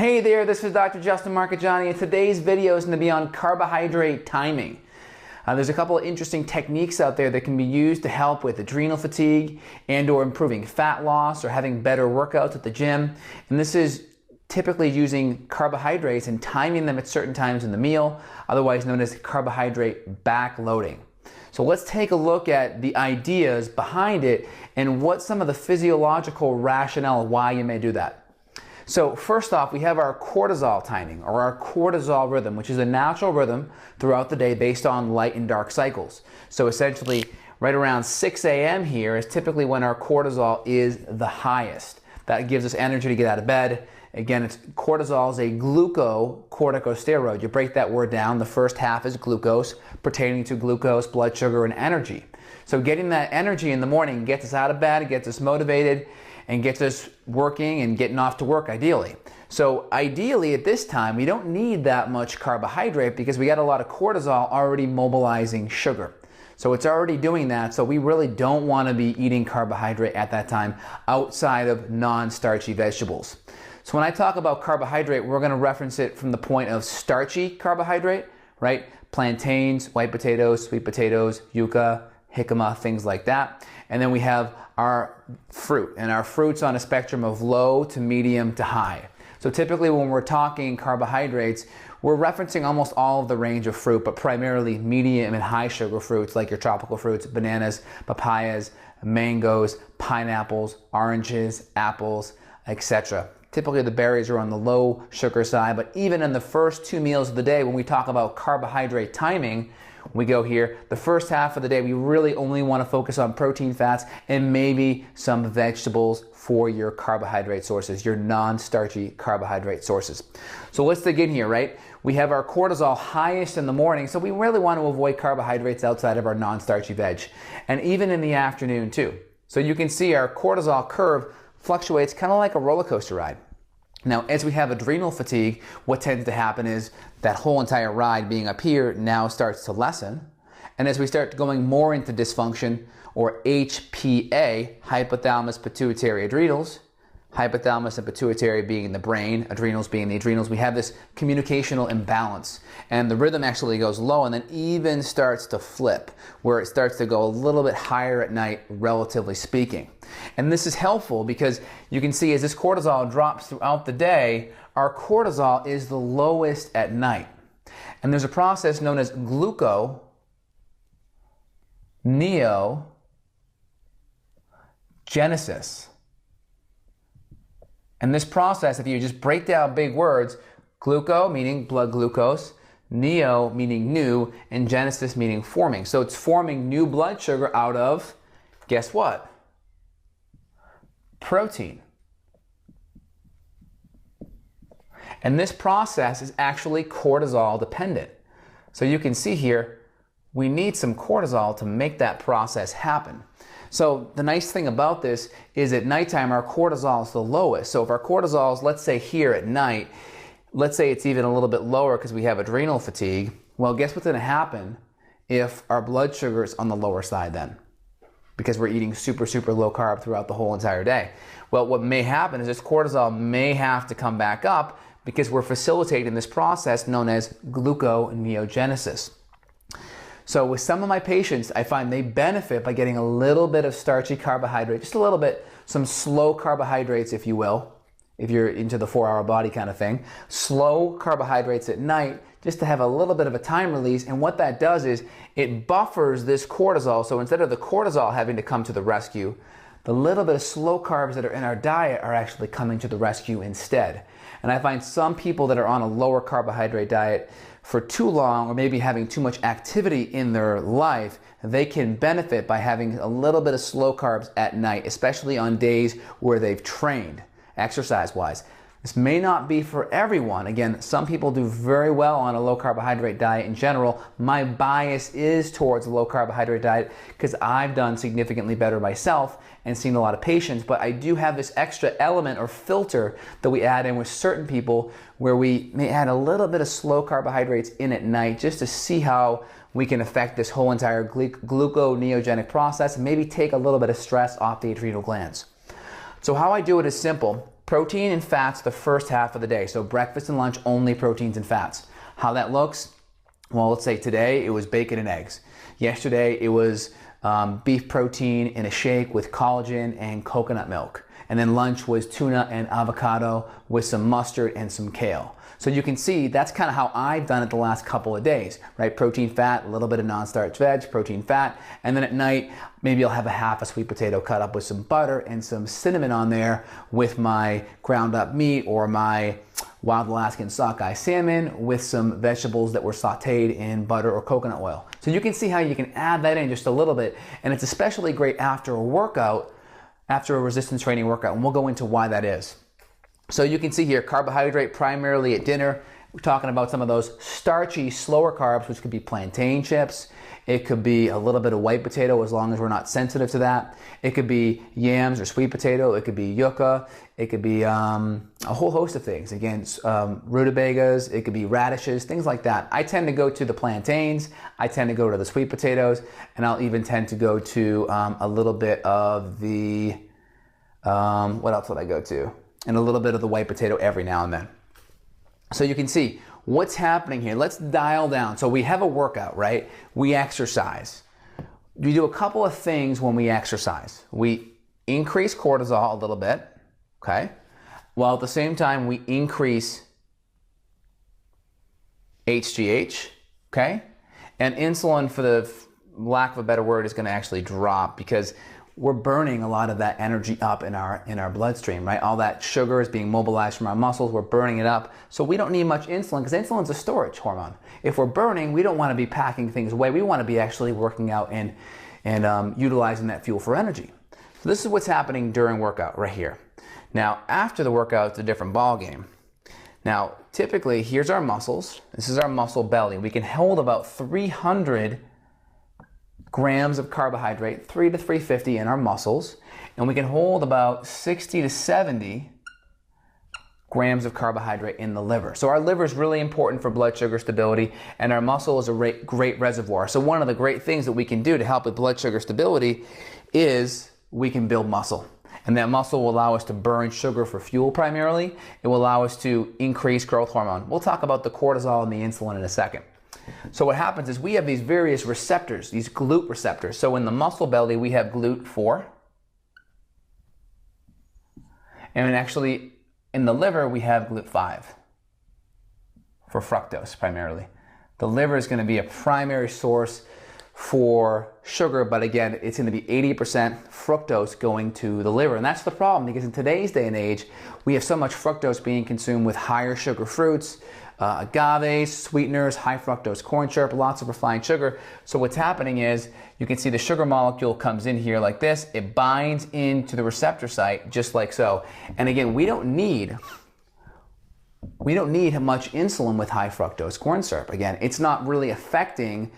Hey there, this is Dr. Justin Marchegiani, and today's video is going to be on carbohydrate timing. There's a couple of interesting techniques out there that can be used to help with adrenal fatigue and or improving fat loss or having better workouts at the gym. And this is typically using carbohydrates and timing them at certain times in the meal, otherwise known as carbohydrate backloading. So let's take a look at the ideas behind it and what some of the physiological rationale why you may do that. So first off, we have our cortisol timing, or our cortisol rhythm, which is a natural rhythm throughout the day based on light and dark cycles. So essentially, right around 6 a.m. here is typically when our cortisol is the highest. That gives us energy to get out of bed. Again, cortisol is a glucocorticosteroid. You break that word down, the first half is glucose, pertaining to glucose, blood sugar, and energy. So getting that energy in the morning gets us out of bed, gets us motivated, and gets us working and getting off to work ideally. So ideally at this time, we don't need that much carbohydrate because we got a lot of cortisol already mobilizing sugar. So it's already doing that, so we really don't want to be eating carbohydrate at that time outside of non-starchy vegetables. So when I talk about carbohydrate, we're going to reference it from the point of starchy carbohydrate, right? Plantains, white potatoes, sweet potatoes, yuca, jicama, things like that. And then we have our fruit, and our fruit's on a spectrum of low to medium to high. So typically when we're talking carbohydrates, we're referencing almost all of the range of fruit, but primarily medium and high sugar fruits like your tropical fruits, bananas, papayas, mangoes, pineapples, oranges, apples, etc. Typically the berries are on the low sugar side, but even in the first 2 meals of the day, when we talk about carbohydrate timing, we go here, the first half of the day, we really only want to focus on protein, fats, and maybe some vegetables for your carbohydrate sources, your non-starchy carbohydrate sources. So let's dig in here, right? We have our cortisol highest in the morning, so we really want to avoid carbohydrates outside of our non-starchy veg, and even in the afternoon too. So you can see our cortisol curve fluctuates kind of like a roller coaster ride. Now, as we have adrenal fatigue, what tends to happen is that whole entire ride being up here now starts to lessen. And as we start going more into dysfunction, or HPA, hypothalamus, pituitary, adrenals, hypothalamus and pituitary being in the brain, adrenals being the adrenals, we have this communicational imbalance. And the rhythm actually goes low and then even starts to flip, where it starts to go a little bit higher at night, relatively speaking. And this is helpful because you can see as this cortisol drops throughout the day, our cortisol is the lowest at night. And there's a process known as gluconeogenesis. And this process, if you just break down big words, gluco meaning blood glucose, neo meaning new, and genesis meaning forming. So it's forming new blood sugar out of, guess what? Protein. And this process is actually cortisol dependent. So you can see here, we need some cortisol to make that process happen. So the nice thing about this is at nighttime our cortisol is the lowest. So if our cortisol is, let's say here at night, let's say it's even a little bit lower because we have adrenal fatigue, well, guess what's going to happen if our blood sugar is on the lower side then? Because we're eating super low carb throughout the whole entire day. Well, what may happen is this cortisol may have to come back up because we're facilitating this process known as gluconeogenesis. So with some of my patients, I find they benefit by getting a little bit of starchy carbohydrate, just a little bit, some slow carbohydrates, if you will, if you're into the 4-hour body kind of thing. Slow carbohydrates at night, just to have a little bit of a time release. And what that does is it buffers this cortisol. So instead of the cortisol having to come to the rescue, the little bit of slow carbs that are in our diet are actually coming to the rescue instead. And I find some people that are on a lower carbohydrate diet for too long, or maybe having too much activity in their life, they can benefit by having a little bit of slow carbs at night, especially on days where they've trained, exercise-wise. This may not be for everyone. Again, some people do very well on a low carbohydrate diet in general. My bias is towards a low carbohydrate diet because I've done significantly better myself and seen a lot of patients, but I do have this extra element or filter that we add in with certain people where we may add a little bit of slow carbohydrates in at night just to see how we can affect this whole entire gluconeogenic process and maybe take a little bit of stress off the adrenal glands. So how I do it is simple. Protein and fats the first half of the day. So breakfast and lunch, only proteins and fats. How that looks? Well, let's say today it was bacon and eggs. Yesterday it was beef protein in a shake with collagen and coconut milk. And then lunch was tuna and avocado with some mustard and some kale. So you can see that's kind of how I've done it the last couple of days, right? Protein, fat, a little bit of non-starch veg, protein, fat, and then at night, maybe I'll have a half a sweet potato cut up with some butter and some cinnamon on there with my ground up meat or my wild Alaskan sockeye salmon with some vegetables that were sauteed in butter or coconut oil. So you can see how you can add that in just a little bit, and it's especially great after a workout, after a resistance training workout, and we'll go into why that is. So you can see here, carbohydrate primarily at dinner. We're talking about some of those starchy, slower carbs, which could be plantain chips. It could be a little bit of white potato, as long as we're not sensitive to that. It could be yams or sweet potato. It could be yucca. It could be a whole host of things. Again, rutabagas. It could be radishes, things like that. I tend to go to the plantains. I tend to go to the sweet potatoes. And I'll even tend to go to a little bit of the, what else would I go to? And a little bit of the white potato every now and then. So you can see what's happening here. Let's dial down. So we have a workout, right? We exercise. We do a couple of things when we exercise. We increase cortisol a little bit, okay? While at the same time we increase HGH, okay? And insulin, for the lack of a better word, is going to actually drop because we're burning a lot of that energy up in our bloodstream, right? All that sugar is being mobilized from our muscles. We're burning it up. So we don't need much insulin because insulin's a storage hormone. If we're burning, we don't want to be packing things away. We want to be actually working out and utilizing that fuel for energy. So this is what's happening during workout right here. Now, after the workout, it's a different ball game. Now, typically, here's our muscles. This is our muscle belly. We can hold about 300 grams of carbohydrate, 3 to 350 in our muscles, and we can hold about 60 to 70 grams of carbohydrate in the liver. So our liver is really important for blood sugar stability, and our muscle is a great reservoir. So one of the great things that we can do to help with blood sugar stability is we can build muscle. And that muscle will allow us to burn sugar for fuel primarily. It will allow us to increase growth hormone. We'll talk about the cortisol and the insulin in a second. So what happens is we have these various receptors, these GLUT receptors. So in the muscle belly, we have GLUT4. And actually, in the liver, we have GLUT5 for fructose primarily. The liver is going to be a primary source for sugar, but again, it's going to be 80% fructose going to the liver. And that's the problem, because in today's day and age, we have so much fructose being consumed with higher sugar fruits, agaves, sweeteners, high fructose corn syrup, lots of refined sugar. So what's happening is you can see the sugar molecule comes in here like this. It binds into the receptor site just like so. And again, we don't need much insulin with high fructose corn syrup. Again, it's not really affecting,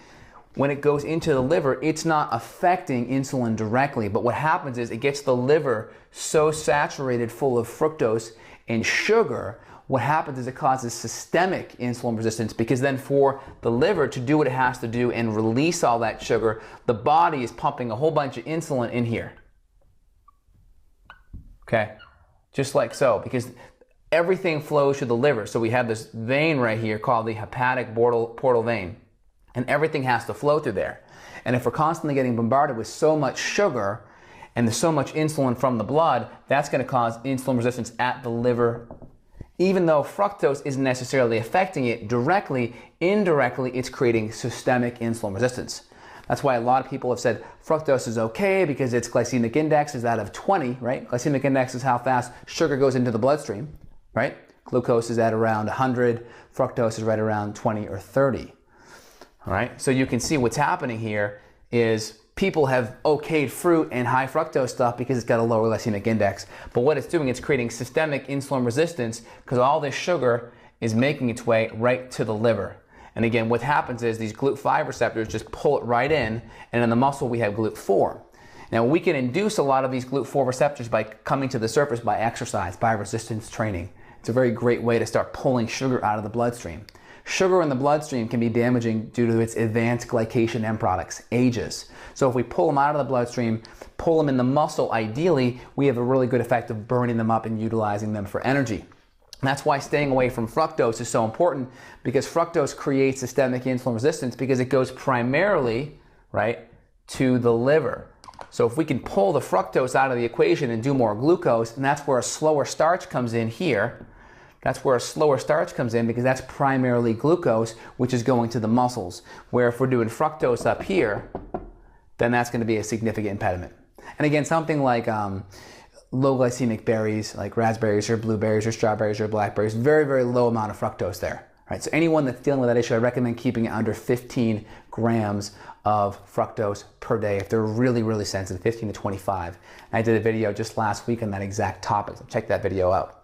when it goes into the liver, it's not affecting insulin directly. But what happens is it gets the liver so saturated full of fructose and sugar, what happens is it causes systemic insulin resistance, because then for the liver to do what it has to do and release all that sugar, the body is pumping a whole bunch of insulin in here. Okay, just like so, because everything flows through the liver. So we have this vein right here called the hepatic portal vein, and everything has to flow through there. And if we're constantly getting bombarded with so much sugar and there's so much insulin from the blood, that's going to cause insulin resistance at the liver. Even though fructose isn't necessarily affecting it directly, indirectly it's creating systemic insulin resistance. That's why a lot of people have said fructose is okay because its glycemic index is out of 20, right? Glycemic index is how fast sugar goes into the bloodstream, right? Glucose is at around 100, fructose is right around 20 or 30. All right, so you can see what's happening here is people have okayed fruit and high fructose stuff because it's got a lower glycemic index. But what it's doing, it's creating systemic insulin resistance because all this sugar is making its way right to the liver. And again, what happens is these GLUT5 receptors just pull it right in, and in the muscle we have GLUT4. Now we can induce a lot of these GLUT4 receptors by coming to the surface by exercise, by resistance training. It's a very great way to start pulling sugar out of the bloodstream. Sugar in the bloodstream can be damaging due to its advanced glycation end products, AGEs. So if we pull them out of the bloodstream, pull them in the muscle, ideally, we have a really good effect of burning them up and utilizing them for energy. And that's why staying away from fructose is so important, because fructose creates systemic insulin resistance because it goes primarily, right, to the liver. So if we can pull the fructose out of the equation and do more glucose, and that's where a slower starch comes in here. That's where a slower starch comes in because that's primarily glucose, which is going to the muscles. Where if we're doing fructose up here, then that's going to be a significant impediment. And again, something like low glycemic berries, like raspberries or blueberries or strawberries or blackberries, very, very low amount of fructose there. Right, so anyone that's dealing with that issue, I recommend keeping it under 15 grams of fructose per day if they're really, really sensitive, 15 to 25. And I did a video just last week on that exact topic, so check that video out.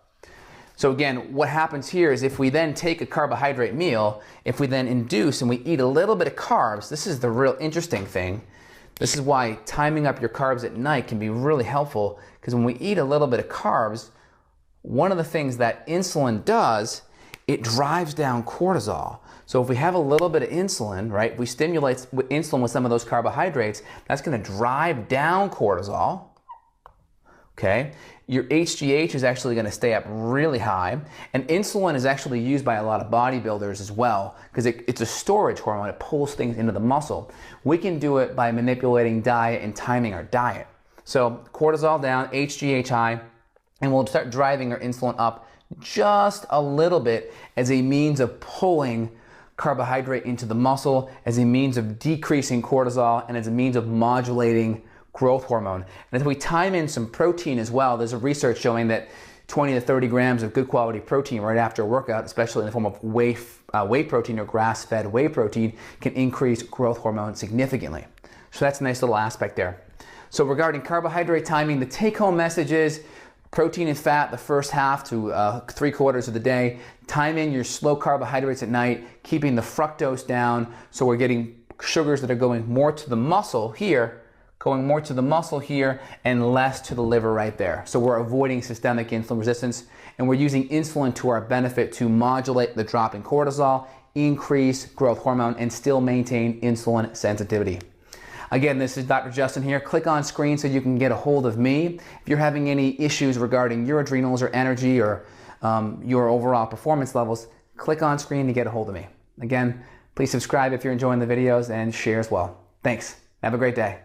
So again, what happens here is if we then take a carbohydrate meal, if we then induce and we eat a little bit of carbs, this is the real interesting thing. This is why timing up your carbs at night can be really helpful, because when we eat a little bit of carbs, one of the things that insulin does, it drives down cortisol. So if we have a little bit of insulin, right, we stimulate insulin with some of those carbohydrates, that's going to drive down cortisol. Okay, your HGH is actually going to stay up really high, and insulin is actually used by a lot of bodybuilders as well because it's a storage hormone. It pulls things into the muscle. We can do it by manipulating diet and timing our diet. So cortisol down, HGH high, and we'll start driving our insulin up just a little bit as a means of pulling carbohydrate into the muscle, as a means of decreasing cortisol, and as a means of modulating growth hormone. And if we time in some protein as well, there's a research showing that 20 to 30 grams of good quality protein right after a workout, especially in the form of whey protein or grass-fed whey protein, can increase growth hormone significantly. So that's a nice little aspect there. So regarding carbohydrate timing, the take-home message is protein and fat the first half to 3/4 of the day. Time in your slow carbohydrates at night, keeping the fructose down so we're getting sugars that are going more to the muscle here, and less to the liver right there. So we're avoiding systemic insulin resistance, and we're using insulin to our benefit to modulate the drop in cortisol, increase growth hormone, and still maintain insulin sensitivity. Again, this is Dr. Justin here. Click on screen so you can get a hold of me. If you're having any issues regarding your adrenals or energy or your overall performance levels, click on screen to get a hold of me. Again, please subscribe if you're enjoying the videos and share as well. Thanks. Have a great day.